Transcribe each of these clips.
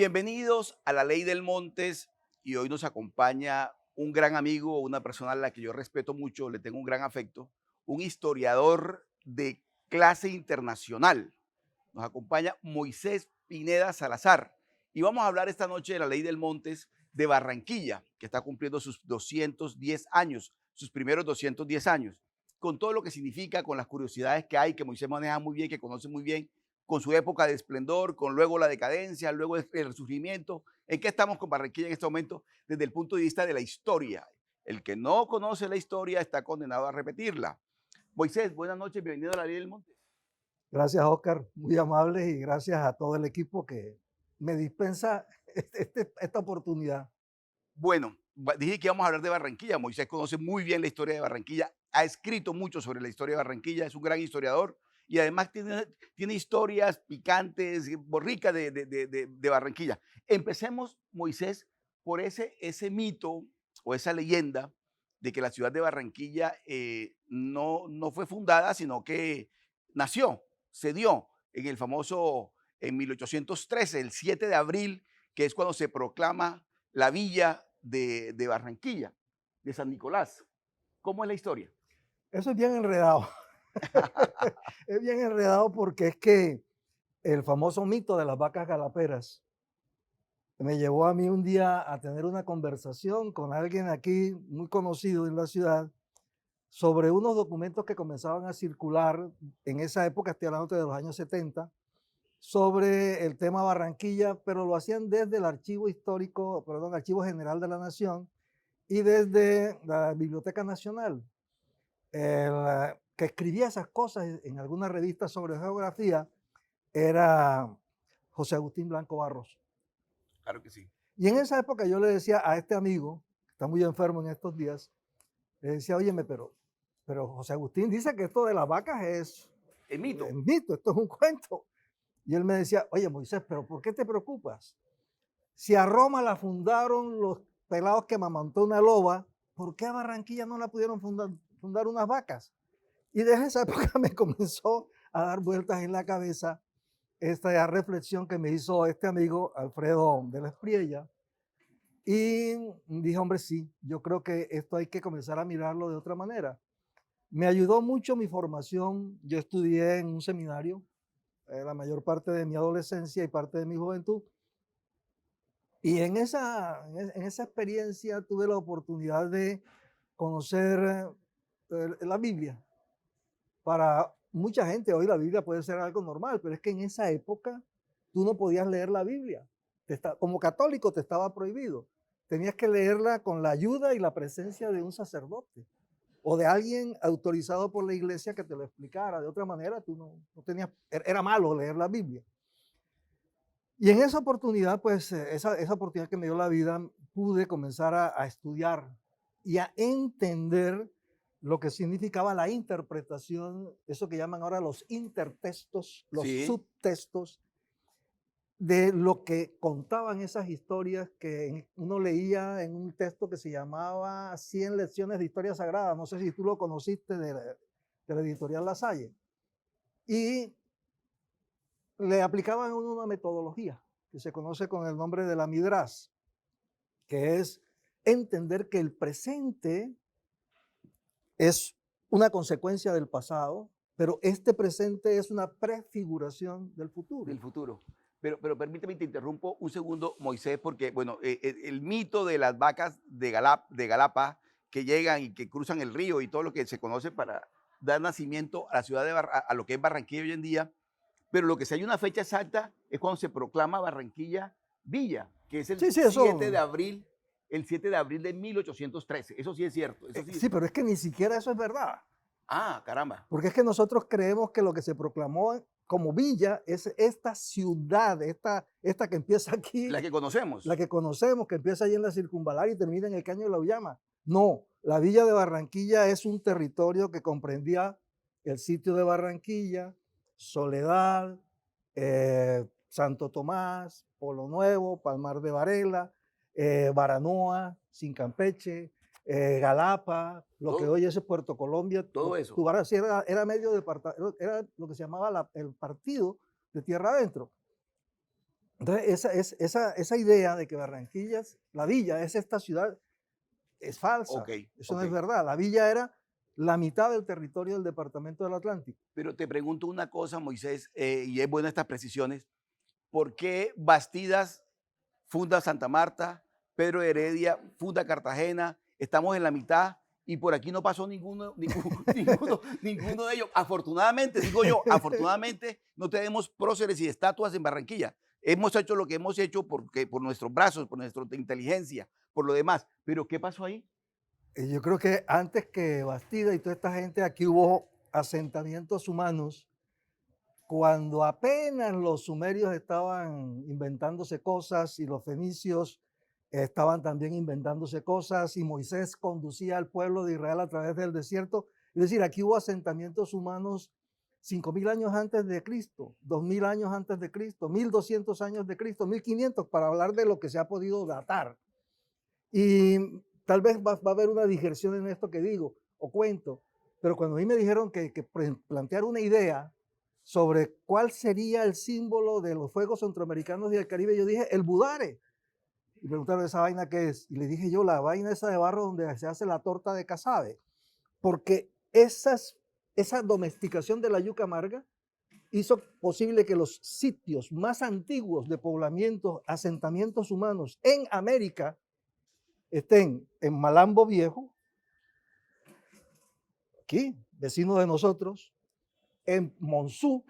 Bienvenidos a La Ley del Montes y hoy nos acompaña un gran amigo, una persona a la que yo respeto mucho, le tengo un gran afecto, un historiador de clase internacional. Nos acompaña Moisés Pineda Salazar y vamos a hablar esta noche de La Ley del Montes de Barranquilla, que está cumpliendo sus 210 años, sus primeros 210 años, con todo lo que significa, con las curiosidades que hay, que Moisés maneja muy bien, que conoce muy bien, con su época de esplendor, con luego la decadencia, luego el resurgimiento. ¿En qué estamos con Barranquilla en este momento? Desde el punto de vista de la historia. El que no conoce la historia está condenado a repetirla. Moisés, buenas noches, bienvenido a La Ley del Monte. Gracias, Oscar, muy amable y gracias a todo el equipo que me dispensa esta oportunidad. Bueno, dije que íbamos a hablar de Barranquilla. Moisés conoce muy bien la historia de Barranquilla, ha escrito mucho sobre la historia de Barranquilla, es un gran historiador y además tiene historias picantes, borricas de Barranquilla. Empecemos, Moisés, por ese mito o esa leyenda de que la ciudad de Barranquilla no fue fundada, sino que nació, se dio en el famoso, en 1813, el 7 de abril, que es cuando se proclama la villa de Barranquilla, de San Nicolás. ¿Cómo es la historia? Eso es bien enredado. Es bien enredado porque es que el famoso mito de las vacas galaperas me llevó a mí un día a tener una conversación con alguien aquí muy conocido en la ciudad sobre unos documentos que comenzaban a circular en esa época, estoy hablando de los años 70, sobre el tema Barranquilla, pero lo hacían desde el Archivo Histórico, perdón, Archivo General de la Nación y desde la Biblioteca Nacional. Que escribía esas cosas en alguna revista sobre geografía era José Agustín Blanco Barros. Claro que sí. Y en esa época yo le decía a este amigo, que está muy enfermo en estos días, le decía, óyeme, pero José Agustín dice que esto de las vacas El es mito. mito, esto es un cuento. Y él me decía, oye Moisés, pero ¿por qué te preocupas? Si a Roma la fundaron los pelados que mamantó una loba, ¿por qué a Barranquilla no la pudieron fundar unas vacas? Y desde esa época me comenzó a dar vueltas en la cabeza esta reflexión que me hizo este amigo Alfredo de la Espriella. Y dije, hombre, sí, yo creo que esto hay que comenzar a mirarlo de otra manera. Me ayudó mucho mi formación. Yo estudié en un seminario la mayor parte de mi adolescencia y parte de mi juventud. Y en esa experiencia tuve la oportunidad de conocer la Biblia. Para mucha gente hoy la Biblia puede ser algo normal, pero es que en esa época tú no podías leer la Biblia. Como católico te estaba prohibido. Tenías que leerla con la ayuda y la presencia de un sacerdote o de alguien autorizado por la iglesia que te lo explicara. De otra manera, tú no tenías, era malo leer la Biblia. Y en esa oportunidad, pues esa oportunidad que me dio la vida, pude comenzar a estudiar y a entender lo que significaba la interpretación, eso que llaman ahora los intertextos, los Sí, subtextos, de lo que contaban esas historias que uno leía en un texto que se llamaba 100 lecciones de historia sagrada. No sé si tú lo conociste de la editorial La Salle. Y le aplicaban una metodología que se conoce con el nombre de la Midrash, que es entender que el presente es una consecuencia del pasado, pero este presente es una prefiguración del futuro. del futuro. Pero permíteme, te interrumpo un segundo, Moisés, porque, bueno, el mito de las vacas de Galapa que llegan y que cruzan el río y todo lo que se conoce para dar nacimiento a la ciudad a lo que es Barranquilla hoy en día. Pero lo que sí hay una fecha exacta es cuando se proclama Barranquilla Villa, que es Sí, sí, eso, el 7 de abril de 1813. Eso sí es cierto. Eso sí. sí, pero es que ni siquiera eso es verdad. Ah, caramba. Porque es que nosotros creemos que lo que se proclamó como villa es esta ciudad, esta que empieza La aquí, que conocemos. la que conocemos, que empieza allí en la Circunvalar y termina en el Caño de la Uyama. No, la villa de Barranquilla es un territorio que comprendía el sitio de Barranquilla, Soledad, Santo Tomás, Polo Nuevo, Palmar de Varela, Baranoa, Sincampeche, Galapa, lo que Todo, hoy es Puerto Colombia. todo eso. Tubarão, sí, era medio departamento, era lo que se llamaba el partido de tierra adentro. Entonces, esa idea de que Barranquilla, la villa, es esta ciudad, es falsa. Ok, Eso no ok. es verdad. La villa era la mitad del territorio del departamento del Atlántico. Pero te pregunto una cosa, Moisés, y es buena estas precisiones. ¿Por qué Bastidas funda Santa Marta, Pedro de Heredia funda Cartagena? Estamos en la mitad y por aquí no pasó ninguno de ellos. Afortunadamente, digo yo, afortunadamente no tenemos próceres y estatuas en Barranquilla. Hemos hecho lo que hemos hecho por nuestros brazos, por nuestra inteligencia, por lo demás. Pero ¿qué pasó ahí? Yo creo que antes que Bastida y toda esta gente, aquí hubo asentamientos humanos cuando apenas los sumerios estaban inventándose cosas y los fenicios estaban también inventándose cosas y Moisés conducía al pueblo de Israel a través del desierto. Es decir, aquí hubo asentamientos humanos 5.000 años antes de Cristo, 2.000 años antes de Cristo, 1.200 años de Cristo, 1.500 para hablar de lo que se ha podido datar. Y tal vez va a haber una digresión en esto que digo o cuento, pero cuando a mí me dijeron que plantear una idea sobre cuál sería el símbolo de los Juegos Centroamericanos y del Caribe, yo dije, el Budare. Y preguntaron, ¿esa vaina qué es? Y le dije yo, la vaina esa de barro donde se hace la torta de casabe. Porque esa domesticación de la yuca amarga hizo posible que los sitios más antiguos de poblamientos, asentamientos humanos en América estén en Malambo Viejo, aquí, vecino de nosotros, en Monzú,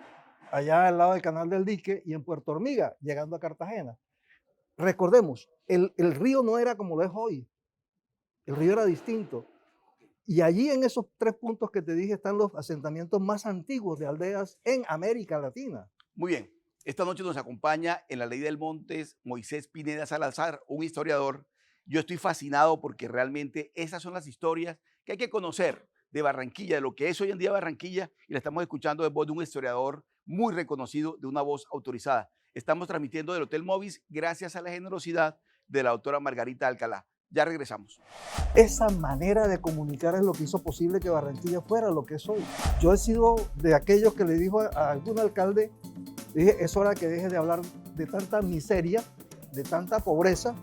allá al lado del Canal del Dique, y en Puerto Hormiga, llegando a Cartagena. Recordemos, el río no era como lo es hoy, el río era distinto. Y allí en esos 3 puntos que te dije están los asentamientos más antiguos de aldeas en América Latina. Muy bien. Esta noche nos acompaña en la Ley del Montes Moisés Pineda Salazar, un historiador. Yo estoy fascinado porque realmente esas son las historias que hay que conocer de Barranquilla, de lo que es hoy en día Barranquilla, y la estamos escuchando de voz de un historiador muy reconocido, de una voz autorizada. Estamos transmitiendo del Hotel Movis gracias a la generosidad de la doctora Margarita Alcalá. Ya regresamos. Esa manera de comunicar es lo que hizo posible que Barranquilla fuera lo que es hoy. Yo he sido de aquellos que le dijo a algún alcalde, dije, es hora que deje de hablar de tanta miseria, de tanta pobreza,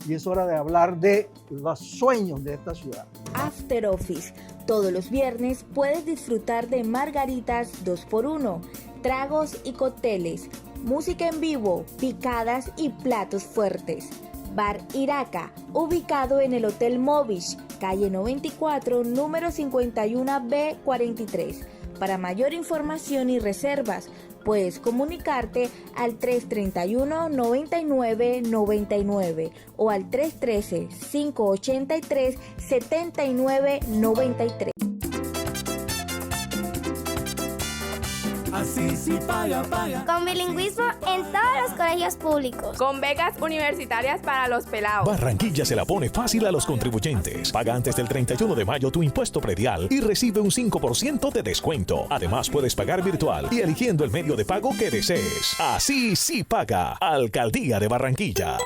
y es hora de hablar de los sueños de esta ciudad. After Office. Todos los viernes puedes disfrutar de margaritas 2x1, tragos y cócteles, música en vivo, picadas y platos fuertes. Bar Iraca, ubicado en el Hotel Movish, calle 94, número 51B43. Para mayor información y reservas, puedes comunicarte al 331-9999 o al 313-583-7993. Así sí paga. Con bilingüismo en todos los colegios públicos. Con becas universitarias para los pelados. Barranquilla se la pone fácil a los contribuyentes. Paga antes del 31 de mayo tu impuesto predial y recibe un 5% de descuento. Además, puedes pagar virtual y eligiendo el medio de pago que desees. Así sí paga. Alcaldía de Barranquilla.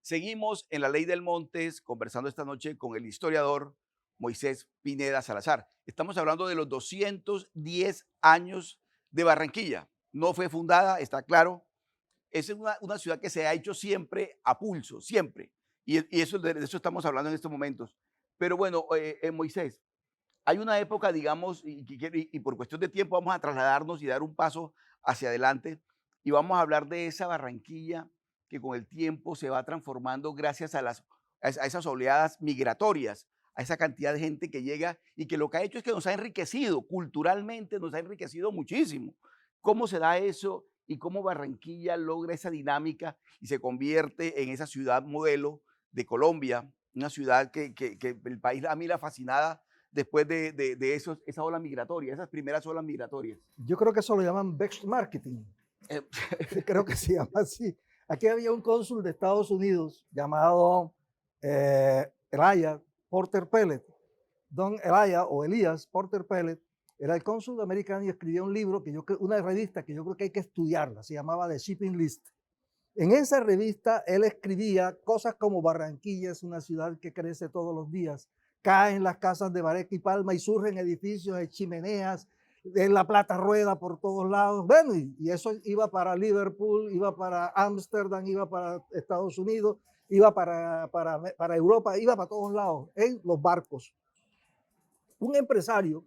Seguimos en la Ley del Montes conversando esta noche con el historiador Moisés Pineda Salazar. Estamos hablando de los 210 años de Barranquilla. No fue fundada, está claro. Es una ciudad que se ha hecho siempre a pulso, siempre. Y eso, de eso estamos hablando en estos momentos. Pero bueno, Moisés, hay una época, digamos, y por cuestión de tiempo vamos a trasladarnos y dar un paso hacia adelante y vamos a hablar de esa Barranquilla que con el tiempo se va transformando gracias a esas oleadas migratorias, a esa cantidad de gente que llega y que lo que ha hecho es que nos ha enriquecido culturalmente, nos ha enriquecido muchísimo. ¿Cómo se da eso y cómo Barranquilla logra esa dinámica y se convierte en esa ciudad modelo de Colombia, una ciudad que el país a mí la fascinada después de esa ola migratoria, esas primeras olas migratorias? Yo creo que eso lo llaman Bex Marketing. Creo que se llama así. Aquí había un cónsul de Estados Unidos llamado Elijah Porter Pellet. Don Elijah o Elías Porter Pellet era el cónsul americano y escribía un libro, una revista que yo creo que hay que estudiarla, se llamaba The Shipping List. En esa revista él escribía cosas como Barranquilla es una ciudad que crece todos los días, caen las casas de Bareca y Palma y surgen edificios de chimeneas, la plata rueda por todos lados. Bueno, y eso iba para Liverpool, iba para Ámsterdam, iba para Estados Unidos, iba para Europa, iba para todos lados en los barcos. Un empresario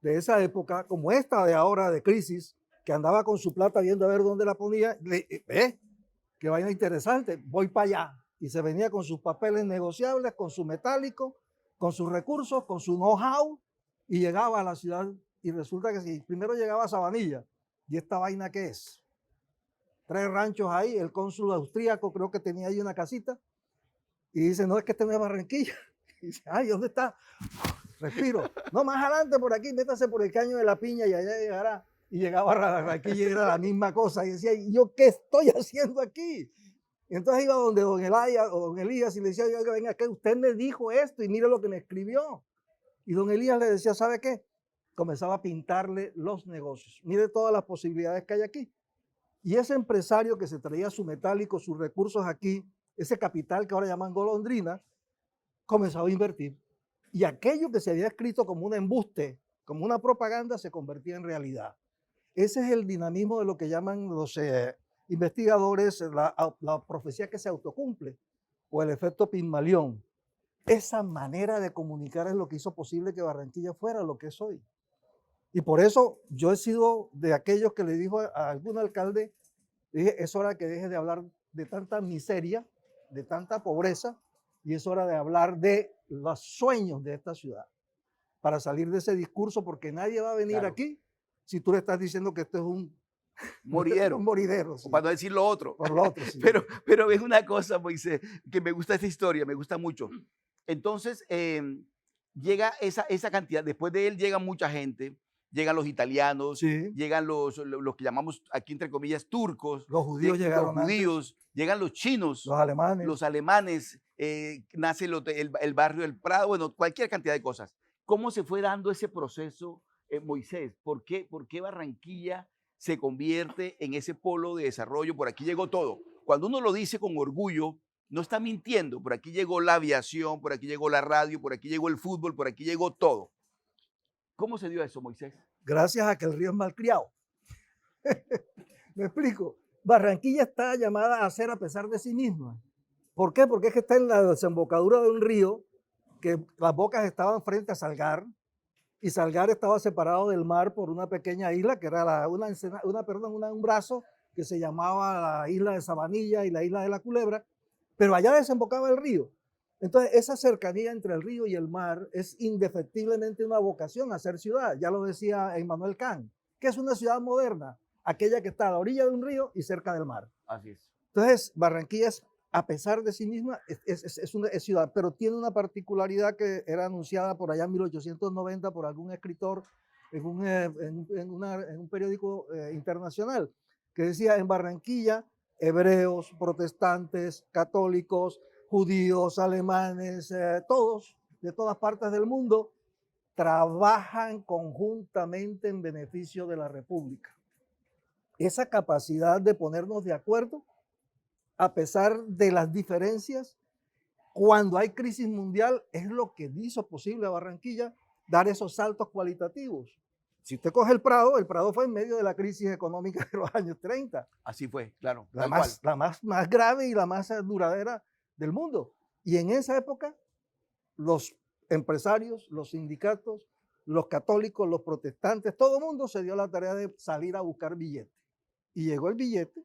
de esa época, como esta de ahora de crisis, que andaba con su plata viendo a ver dónde la ponía, qué vaina interesante, voy para allá. Y se venía con sus papeles negociables, con su metálico, con sus recursos, con su know-how, y llegaba a la ciudad. Y resulta que si primero llegaba a Sabanilla, ¿y esta vaina qué es? 3 ranchos ahí, el cónsul austríaco creo que tenía ahí una casita, y dice, no, es que este no es Barranquilla. Y dice, ay, ¿dónde está? Respiro. No, más adelante por aquí, métase por el Caño de la Piña y allá llegará. Y llegaba a Barranquilla y era la misma cosa. Y decía, ¿y yo qué estoy haciendo aquí? Y entonces iba donde don Elías y le decía, oiga, venga, que usted me dijo esto y mire lo que me escribió. Y don Elías le decía, ¿sabe qué? Comenzaba a pintarle los negocios. Mire todas las posibilidades que hay aquí. Y ese empresario que se traía su metálico, sus recursos aquí, ese capital que ahora llaman golondrina, comenzaba a invertir. Y aquello que se había escrito como un embuste, como una propaganda, se convertía en realidad. Ese es el dinamismo de lo que llaman los investigadores la profecía que se autocumple o el efecto Pigmalión. Esa manera de comunicar es lo que hizo posible que Barranquilla fuera lo que es hoy. Y por eso yo he sido de aquellos que le dijo a algún alcalde, dije, es hora que deje de hablar de tanta miseria, de tanta pobreza, y es hora de hablar de los sueños de esta ciudad, para salir de ese discurso, porque nadie va a venir aquí si tú le estás diciendo que esto es un Moridero. un moridero. Sí. O para no decir lo otro. Por lo otro, sí. Pero es una cosa, Moisés, que me gusta esta historia, me gusta mucho. Entonces, llega esa cantidad, después de él llega mucha gente, llegan los italianos, Sí. llegan los que llamamos aquí entre comillas turcos, Los judíos llegaron los judíos, llegan los chinos, los alemanes, nace el barrio del Prado, bueno, cualquier cantidad de cosas. ¿Cómo se fue dando ese proceso, Moisés? ¿Por qué Barranquilla se convierte en ese polo de desarrollo? Por aquí llegó todo. Cuando uno lo dice con orgullo, no está mintiendo. Por aquí llegó la aviación, por aquí llegó la radio, por aquí llegó el fútbol, por aquí llegó todo. ¿Cómo se dio eso, Moisés? Gracias a que el río es malcriado. Me explico. Barranquilla está llamada a ser a pesar de sí misma. ¿Por qué? Porque es que está en la desembocadura de un río que las bocas estaban frente a Salgar y Salgar estaba separado del mar por una pequeña isla que era un brazo que se llamaba la isla de Sabanilla y la isla de la Culebra, pero allá desembocaba el río. Entonces, esa cercanía entre el río y el mar es indefectiblemente una vocación a ser ciudad. Ya lo decía Immanuel Kant, que es una ciudad moderna, aquella que está a la orilla de un río y cerca del mar. Así es. Entonces, Barranquilla es, a pesar de sí misma, es ciudad, pero tiene una particularidad que era anunciada por allá en 1890 por algún escritor en un periódico internacional, que decía, en Barranquilla, hebreos, protestantes, católicos, judíos, alemanes, todos, de todas partes del mundo, trabajan conjuntamente en beneficio de la República. Esa capacidad de ponernos de acuerdo, a pesar de las diferencias, cuando hay crisis mundial, es lo que hizo posible a Barranquilla dar esos saltos cualitativos. Si usted coge el Prado fue en medio de la crisis económica de los años 30. Así fue, claro. La más grave y la más duradera del mundo. Y en esa época, los empresarios, los sindicatos, los católicos, los protestantes, todo el mundo se dio la tarea de salir a buscar billetes. Y llegó el billete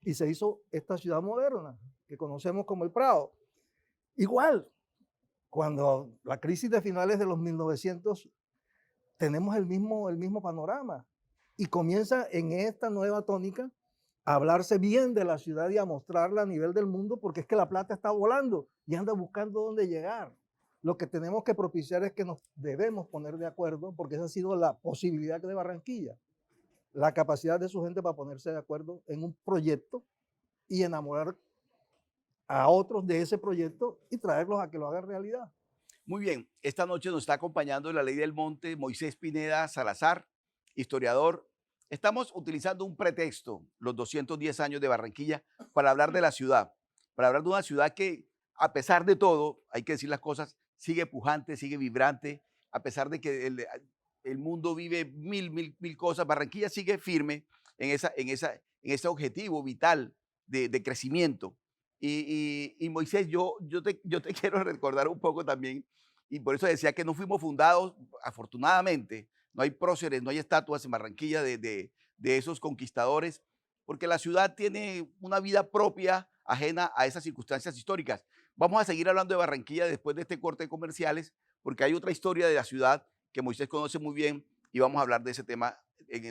y se hizo esta ciudad moderna que conocemos como el Prado. Igual, cuando la crisis de finales de los 1900, tenemos el mismo panorama y comienza en esta nueva tónica a hablarse bien de la ciudad y a mostrarla a nivel del mundo, porque es que la plata está volando y anda buscando dónde llegar. Lo que tenemos que propiciar es que nos debemos poner de acuerdo, porque esa ha sido la posibilidad de Barranquilla, la capacidad de su gente para ponerse de acuerdo en un proyecto y enamorar a otros de ese proyecto y traerlos a que lo hagan realidad. Muy bien, esta noche nos está acompañando en la Ley del Monte Moisés Pineda Salazar, historiador. Estamos utilizando un pretexto, los 210 años de Barranquilla, para hablar de la ciudad, para hablar de una ciudad que, a pesar de todo, hay que decir las cosas, sigue pujante, sigue vibrante, a pesar de que el mundo vive mil cosas. Barranquilla sigue firme en ese objetivo vital de crecimiento. Y Moisés, yo te quiero recordar un poco también, y por eso decía que no fuimos fundados, afortunadamente, no hay próceres, no hay estatuas en Barranquilla de esos conquistadores, porque la ciudad tiene una vida propia, ajena a esas circunstancias históricas. Vamos a seguir hablando de Barranquilla después de este corte de comerciales, porque hay otra historia de la ciudad que Moisés conoce muy bien y vamos a hablar de ese tema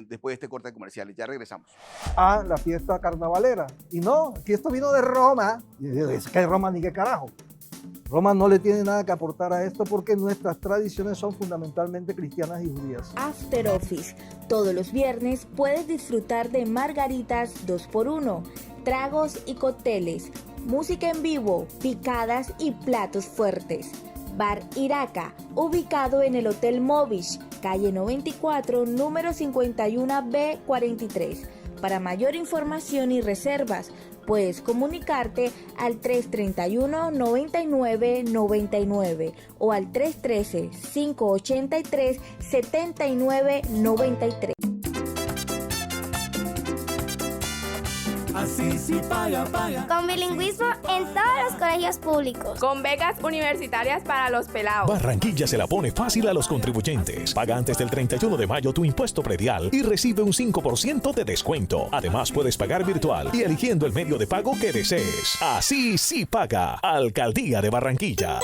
después de este corte de comerciales. Ya regresamos. A la fiesta carnavalera. Y no, aquí esto vino de Roma. Y yo digo, es que Roma ni qué carajo. Roma no le tiene nada que aportar a esto porque nuestras tradiciones son fundamentalmente cristianas y judías. After Office. Todos los viernes puedes disfrutar de margaritas 2x1, tragos y cócteles, música en vivo, picadas y platos fuertes. Bar Iraca, ubicado en el Hotel Movish, calle 94, número 51B43. Para mayor información y reservas, puedes comunicarte al 331-9999 o al 313-583-7993. Así sí paga. Con bilingüismo en todos los colegios públicos. Con becas universitarias para los pelados. Barranquilla se la pone fácil a los contribuyentes. Paga antes del 31 de mayo tu impuesto predial y recibe un 5% de descuento. Además, puedes pagar virtual y eligiendo el medio de pago que desees. Así sí paga. Alcaldía de Barranquilla.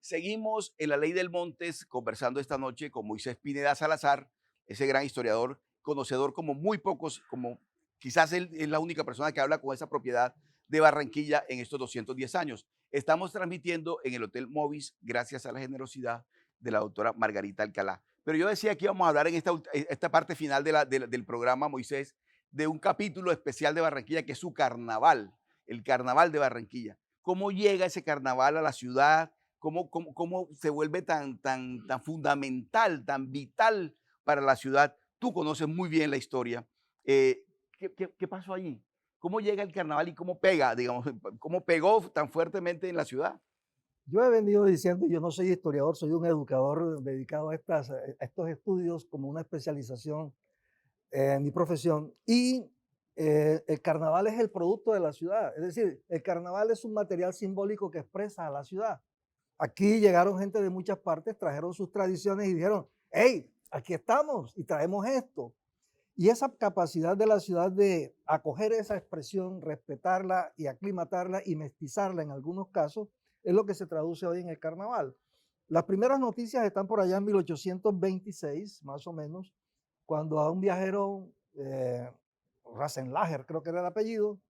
Seguimos en la Ley del Montes conversando esta noche con Moisés Pineda Salazar, ese gran historiador, conocedor como muy pocos, como quizás él es la única persona que habla con esa propiedad de Barranquilla en estos 210 años. Estamos transmitiendo en el Hotel Movis gracias a la generosidad de la doctora Margarita Alcalá. Pero yo decía que íbamos a hablar en esta parte final del programa, Moisés, de un capítulo especial de Barranquilla que es su carnaval, el carnaval de Barranquilla. ¿Cómo llega ese carnaval a la ciudad? ¿Cómo se vuelve tan fundamental, tan vital para la ciudad? Tú conoces muy bien la historia. ¿Qué pasó allí? ¿Cómo llega el carnaval y cómo pega, digamos, cómo pegó tan fuertemente en la ciudad? Yo he venido diciendo, yo no soy historiador, soy un educador dedicado a estos estudios como una especialización en mi profesión. Y el carnaval es el producto de la ciudad. Es decir, el carnaval es un material simbólico que expresa a la ciudad. Aquí llegaron gente de muchas partes, trajeron sus tradiciones y dijeron, hey, aquí estamos y traemos esto. Y esa capacidad de la ciudad de acoger esa expresión, respetarla y aclimatarla y mestizarla en algunos casos, es lo que se traduce hoy en el carnaval. Las primeras noticias están por allá en 1826, más o menos, cuando a un viajero, Rasenlager creo que era el apellido,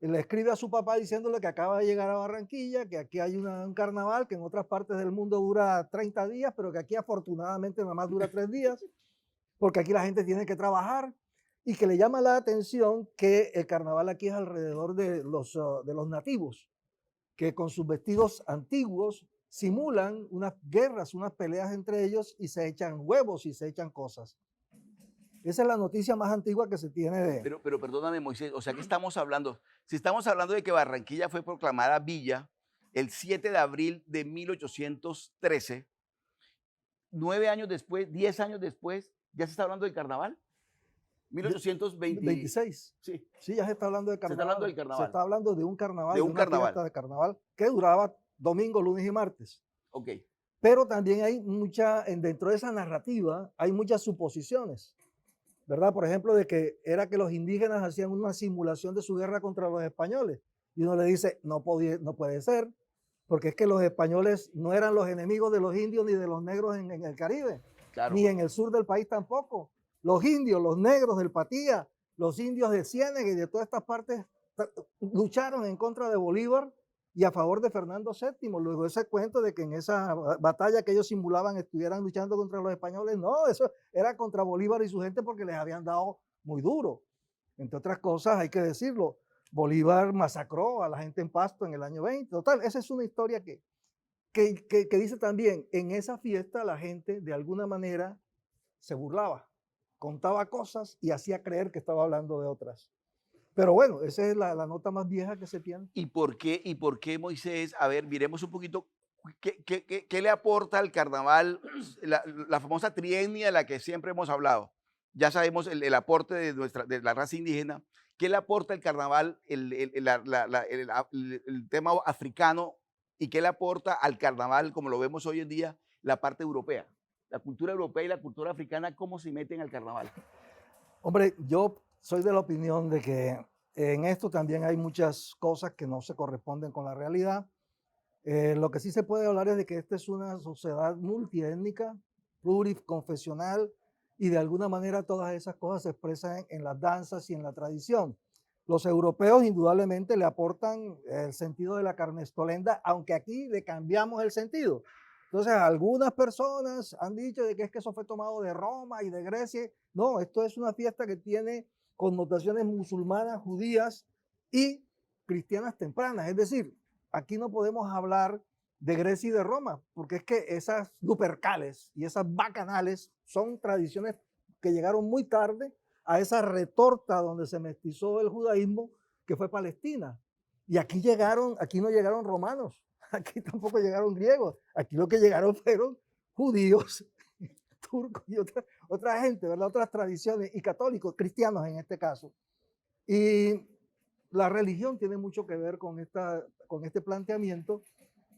le escribe a su papá diciéndole que acaba de llegar a Barranquilla, que aquí hay un carnaval que en otras partes del mundo dura 30 días, pero que aquí afortunadamente nada más dura 3 días, porque aquí la gente tiene que trabajar, y que le llama la atención que el carnaval aquí es alrededor de los nativos, que con sus vestidos antiguos simulan unas guerras, unas peleas entre ellos y se echan huevos y se echan cosas. Esa es la noticia más antigua que se tiene de... Pero perdóname, Moisés, o sea, ¿qué estamos hablando? Si estamos hablando de que Barranquilla fue proclamada villa el 7 de abril de 1813, 9 años después, 10 años después, ¿ya se está hablando del carnaval? 1826. Sí. Sí, ya se está hablando de carnaval. Se está hablando del carnaval. Se está hablando de un carnaval, de una fiesta de carnaval que duraba domingo, lunes y martes. Ok. Pero también hay dentro de esa narrativa, hay muchas suposiciones, ¿verdad? Por ejemplo, de que era que los indígenas hacían una simulación de su guerra contra los españoles. Y uno le dice, no puede ser, porque es que los españoles no eran los enemigos de los indios ni de los negros en el Caribe, Claro. ni en el sur del país tampoco. Los indios, los negros del Patía, los indios de Ciénega y de todas estas partes lucharon en contra de Bolívar y a favor de Fernando VII. Luego ese cuento de que en esa batalla que ellos simulaban estuvieran luchando contra los españoles, no, eso era contra Bolívar y su gente porque les habían dado muy duro. Entre otras cosas, hay que decirlo, Bolívar masacró a la gente en Pasto en el año 20. Total, esa es una historia que dice también, en esa fiesta la gente de alguna manera se burlaba, contaba cosas y hacía creer que estaba hablando de otras. Pero bueno, esa es la nota más vieja que se tiene. ¿Y por qué, Moisés? A ver, miremos un poquito, ¿qué le aporta al carnaval la famosa triennia de la que siempre hemos hablado? Ya sabemos el aporte de la raza indígena. ¿Qué le aporta el carnaval, el tema africano? ¿Y qué le aporta al carnaval, como lo vemos hoy en día, la parte europea? La cultura europea y la cultura africana, ¿cómo se meten al carnaval? Hombre, yo soy de la opinión de que en esto también hay muchas cosas que no se corresponden con la realidad. Lo que sí se puede hablar es de que esta es una sociedad multiétnica, pluriconfesional, y de alguna manera todas esas cosas se expresan en las danzas y en la tradición. Los europeos indudablemente le aportan el sentido de la carnestolenda, aunque aquí le cambiamos el sentido. Entonces, algunas personas han dicho de que es que eso fue tomado de Roma y de Grecia. No, esto es una fiesta que tiene connotaciones musulmanas, judías y cristianas tempranas. Es decir, aquí no podemos hablar de Grecia y de Roma, porque es que esas lupercales y esas bacanales son tradiciones que llegaron muy tarde a esa retorta donde se mestizó el judaísmo, que fue Palestina. Y aquí no llegaron romanos, aquí tampoco llegaron griegos, aquí lo que llegaron fueron judíos, turcos y otra gente, ¿verdad? Otras tradiciones, y católicos, cristianos en este caso. Y la religión tiene mucho que ver con este planteamiento,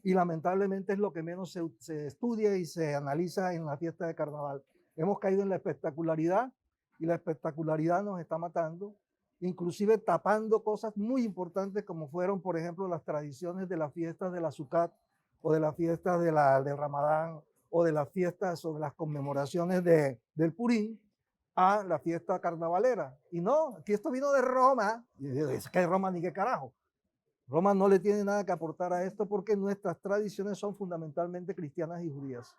y lamentablemente es lo que menos se estudia y se analiza en la fiesta de carnaval. Hemos caído en la espectacularidad, y la espectacularidad nos está matando, inclusive tapando cosas muy importantes como fueron, por ejemplo, las tradiciones de las fiestas de la Sukkot o de las fiestas del Ramadán o de las fiestas o de las conmemoraciones del Purín a la fiesta carnavalera. Y no, aquí esto vino de Roma, y es que Roma ni qué carajo. Roma no le tiene nada que aportar a esto porque nuestras tradiciones son fundamentalmente cristianas y judías.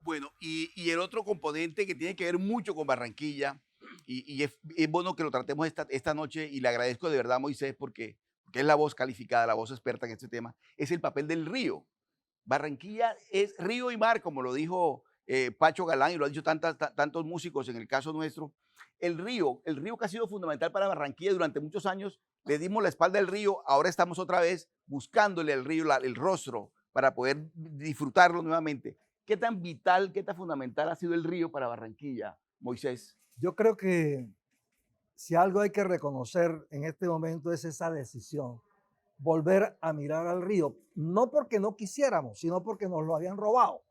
Bueno, y el otro componente que tiene que ver mucho con Barranquilla, y es bueno que lo tratemos esta noche, y le agradezco de verdad a Moisés porque es la voz calificada, la voz experta en este tema, es el papel del río. Barranquilla es río y mar, como lo dijo Pacho Galán, y lo han dicho tantos músicos en el caso nuestro. El río que ha sido fundamental para Barranquilla durante muchos años, le dimos la espalda al río, ahora estamos otra vez buscándole al río el rostro para poder disfrutarlo nuevamente. ¿Qué tan vital, qué tan fundamental ha sido el río para Barranquilla, Moisés? Yo creo que si algo hay que reconocer en este momento es esa decisión, volver a mirar al río, no porque no quisiéramos, sino porque nos lo habían robado.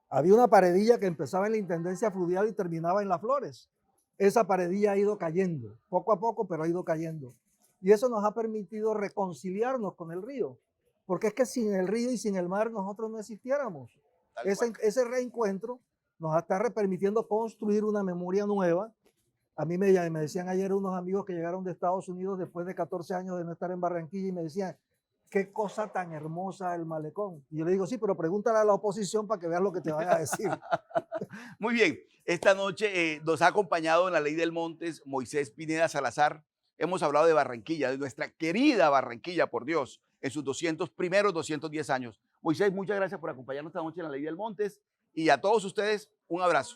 Había una paredilla que empezaba en la Intendencia Fluvial y terminaba en Las Flores. Esa paredilla ha ido cayendo, poco a poco, pero ha ido cayendo. Y eso nos ha permitido reconciliarnos con el río, porque es que sin el río y sin el mar nosotros no existiéramos. Ese reencuentro nos está permitiendo construir una memoria nueva. A mí me decían ayer unos amigos que llegaron de Estados Unidos después de 14 años de no estar en Barranquilla y me decían, qué cosa tan hermosa el malecón. Y yo le digo, sí, pero pregúntale a la oposición para que veas lo que te van a decir. Muy bien, esta noche nos ha acompañado en la Ley del Montes Moisés Pineda Salazar. Hemos hablado de Barranquilla, de nuestra querida Barranquilla, por Dios, en sus 210 años. Moisés, muchas gracias por acompañarnos esta noche en la Ley del Montes, y a todos ustedes, un abrazo.